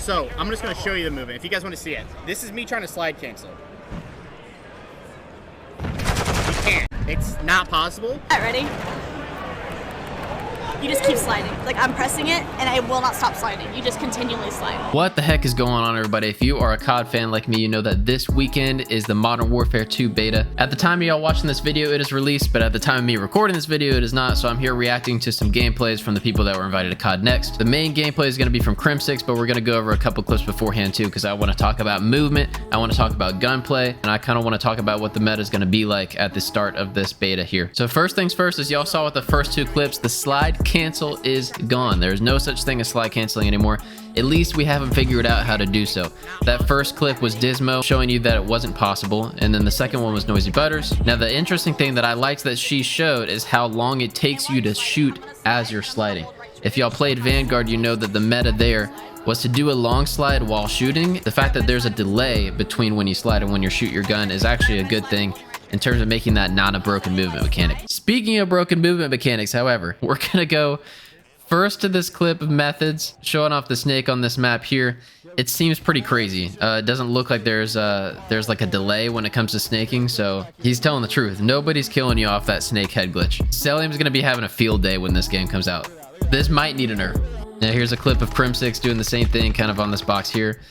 So I'm just going to show you the movement if you guys want to see it. This is me trying to slide cancel. You can't. It's not possible. All right, ready? You just keep sliding. Like, I'm pressing it, and I will not stop sliding. You just continually slide. What the heck is going on, everybody? If you are a COD fan like me, you know that this weekend is the Modern Warfare 2 beta. At the time of y'all watching this video, it is released, but at the time of me recording this video, it is not. So I'm here reacting to some gameplays from the people that were invited to COD Next. The main gameplay is going to be from Crim6, but we're going to go over a couple clips beforehand too, because I want to talk about movement, I want to talk about gunplay, and I kind of want to talk about what the meta is going to be like at the start of this beta here. So first things first, as y'all saw with the first two clips, the slide cancel is gone. There's no such thing as slide canceling anymore. At least we haven't figured out how to do so. That first clip was Dismo showing you that it wasn't possible, and then the second one was Noisy Butters. Now the interesting thing that I liked that she showed is how long it takes you to shoot as you're sliding. If y'all played Vanguard, you know that the meta there was to do a long slide while shooting. The fact that there's a delay between when you slide and when you shoot your gun is actually a good thing in terms of making that not a broken movement mechanic. Speaking of broken movement mechanics, however, we're gonna go first to this clip of methods showing off the snake on this map here. It seems pretty crazy. It doesn't look like there's like a delay when it comes to snaking, so he's telling the truth. Nobody's killing you off that snake head glitch. Celium's gonna be having a field day when this game comes out. This might need a nerf. Now here's a clip of Crim6 doing the same thing kind of on this box here.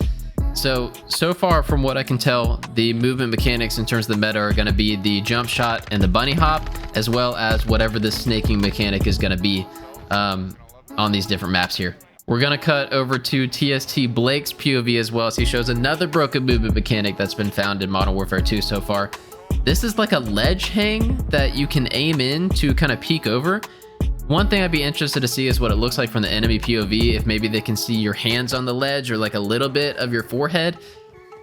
So far from what I can tell, the movement mechanics in terms of the meta are going to be the jump shot and the bunny hop, as well as whatever the snaking mechanic is going to be on these different maps here. We're going to cut over to TST Blake's POV as well, as he shows another broken movement mechanic that's been found in Modern Warfare 2 so far. This is like a ledge hang that you can aim in to kind of peek over. One thing I'd be interested to see is what it looks like from the enemy POV, if maybe they can see your hands on the ledge or like a little bit of your forehead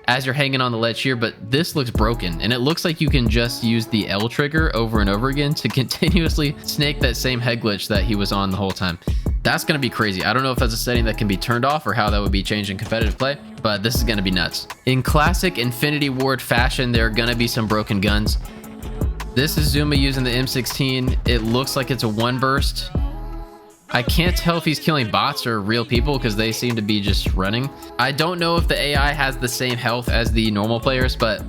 as you're hanging on the ledge here. But this looks broken, and it looks like you can just use the L trigger over and over again to continuously snake that same head glitch that he was on the whole time. That's going to be crazy. I don't know if that's a setting that can be turned off or how that would be changed in competitive play, but this is going to be nuts. In classic Infinity Ward fashion, there are going to be some broken guns. This is Zuma using the M16. It looks like it's a one burst. I can't tell if he's killing bots or real people because they seem to be just running. I don't know if the AI has the same health as the normal players, but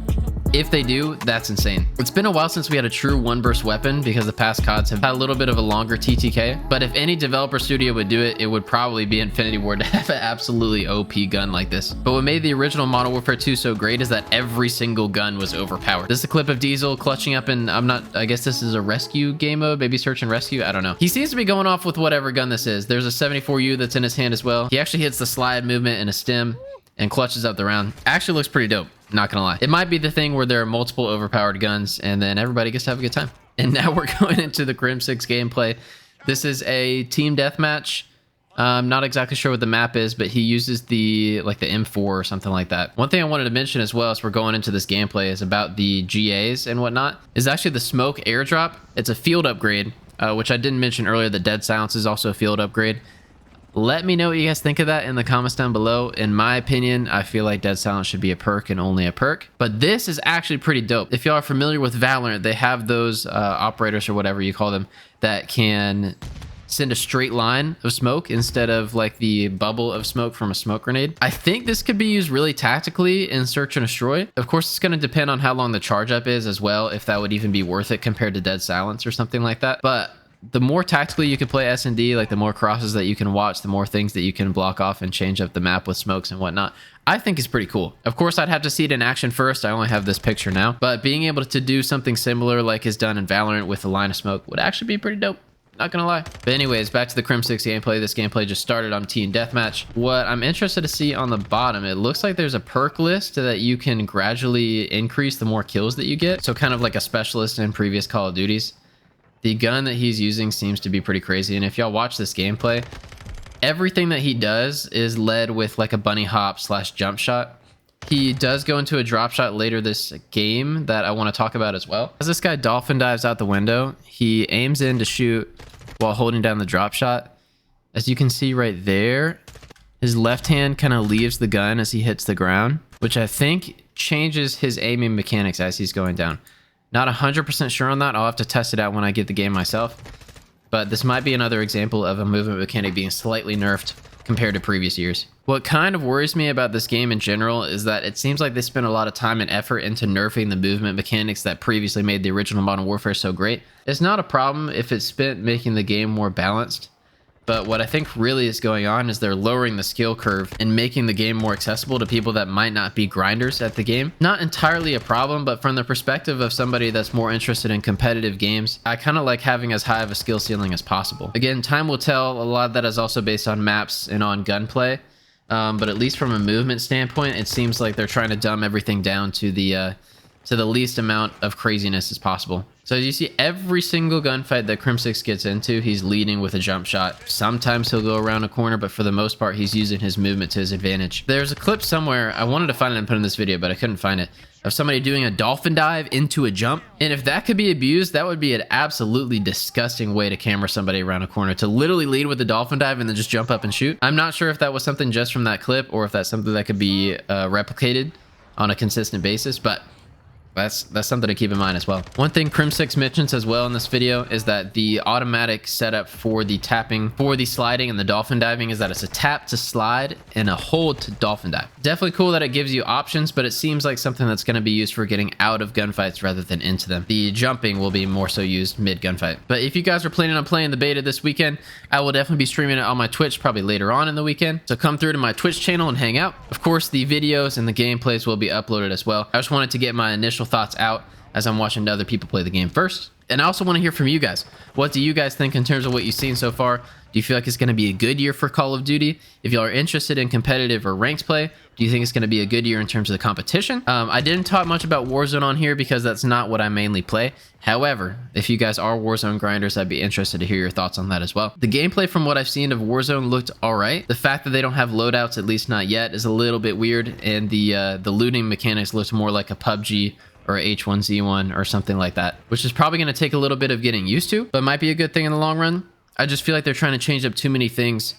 if they do, that's insane. It's been a while since we had a true one burst weapon because the past CODs have had a little bit of a longer TTK, but if any developer studio would do it, it would probably be Infinity Ward to have an absolutely OP gun like this. But what made the original Modern Warfare 2 so great is that every single gun was overpowered. This is a clip of Diesel clutching up, and I guess this is a rescue game mode, maybe search and rescue, I don't know. He seems to be going off with whatever gun this is. There's a 74U that's in his hand as well. He actually hits the slide movement in a stim and clutches up the round. Actually looks pretty dope, not gonna lie. It might be the thing where there are multiple overpowered guns and then everybody gets to have a good time. And now we're going into the Crim6 gameplay. This is a team deathmatch. I'm not exactly sure what the map is, but he uses the M4 or something like that. One thing I wanted to mention as well as we're going into this gameplay is about the GAs and whatnot, is actually the smoke airdrop. It's a field upgrade, which I didn't mention earlier. The dead silence is also a field upgrade. Let me know what you guys think of that in the comments down below. In my opinion, I feel like dead silence should be a perk and only a perk, but this is actually pretty dope. If y'all are familiar with Valorant, they have those operators or whatever you call them that can send a straight line of smoke instead of like the bubble of smoke from a smoke grenade. I think this could be used really tactically in search and destroy. Of course, it's going to depend on how long the charge up is as well, if that would even be worth it compared to dead silence or something like that. But the more tactically you can play S&D, like the more crosses that you can watch, the more things that you can block off and change up the map with smokes and whatnot, I think is pretty cool. Of course, I'd have to see it in action first. I only have this picture now, but being able to do something similar like is done in Valorant with a line of smoke would actually be pretty dope. Not gonna lie. But anyways, back to the Crim6 gameplay. This gameplay just started on Team Deathmatch. What I'm interested to see on the bottom, it looks like there's a perk list that you can gradually increase the more kills that you get. So kind of like a specialist in previous Call of Duties. The gun that he's using seems to be pretty crazy. And if y'all watch this gameplay, everything that he does is led with like a bunny hop / jump shot. He does go into a drop shot later this game that I want to talk about as well. As this guy Dolphin dives out the window, he aims in to shoot while holding down the drop shot. As you can see right there, his left hand kind of leaves the gun as he hits the ground, which I think changes his aiming mechanics as he's going down. Not 100% sure on that. I'll have to test it out when I get the game myself. But this might be another example of a movement mechanic being slightly nerfed compared to previous years. What kind of worries me about this game in general is that it seems like they spent a lot of time and effort into nerfing the movement mechanics that previously made the original Modern Warfare so great. It's not a problem if it's spent making the game more balanced, but what I think really is going on is they're lowering the skill curve and making the game more accessible to people that might not be grinders at the game. Not entirely a problem, but from the perspective of somebody that's more interested in competitive games, I kind of like having as high of a skill ceiling as possible. Again, time will tell. A lot of that is also based on maps and on gunplay. But at least from a movement standpoint, it seems like they're trying to dumb everything down to the least amount of craziness as possible. So as you see, every single gunfight that Crim6 gets into, he's leading with a jump shot. Sometimes he'll go around a corner, but for the most part, he's using his movement to his advantage. There's a clip somewhere, I wanted to find it and put in this video, but I couldn't find it, of somebody doing a dolphin dive into a jump. And if that could be abused, that would be an absolutely disgusting way to camera somebody around a corner, to literally lead with a dolphin dive and then just jump up and shoot. I'm not sure if that was something just from that clip or if that's something that could be replicated on a consistent basis, but that's something to keep in mind as well. One thing Crim6 mentions as well in this video is that the automatic setup for the tapping, for the sliding and the dolphin diving is that it's a tap to slide and a hold to dolphin dive. Definitely cool that it gives you options, but it seems like something that's going to be used for getting out of gunfights rather than into them. The jumping will be more so used mid gunfight. But if you guys are planning on playing the beta this weekend, I will definitely be streaming it on my Twitch probably later on in the weekend. So come through to my Twitch channel and hang out. Of course, the videos and the gameplays will be uploaded as well. I just wanted to get my initial thoughts out as I'm watching other people play the game first. And I also want to hear from you guys. What do you guys think in terms of what you've seen so far? Do you feel like it's going to be a good year for Call of Duty? If y'all are interested in competitive or ranked play, do you think it's going to be a good year in terms of the competition? I didn't talk much about Warzone on here because that's not what I mainly play. However, if you guys are Warzone grinders, I'd be interested to hear your thoughts on that as well. The gameplay from what I've seen of Warzone looked all right. The fact that they don't have loadouts, at least not yet, is a little bit weird. And the looting mechanics looked more like a PUBG or H1Z1 or something like that, which is probably going to take a little bit of getting used to, but might be a good thing in the long run. I just feel like they're trying to change up too many things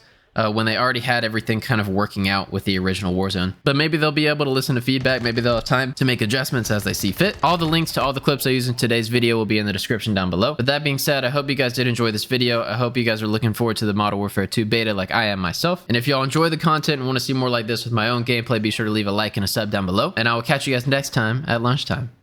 when they already had everything kind of working out with the original Warzone. But maybe they'll be able to listen to feedback. Maybe they'll have time to make adjustments as they see fit. All the links to all the clips I use in today's video will be in the description down below. With that being said, I hope you guys did enjoy this video. I hope you guys are looking forward to the Modern Warfare 2 beta like I am myself. And if y'all enjoy the content and want to see more like this with my own gameplay, be sure to leave a like and a sub down below. And I will catch you guys next time at lunchtime.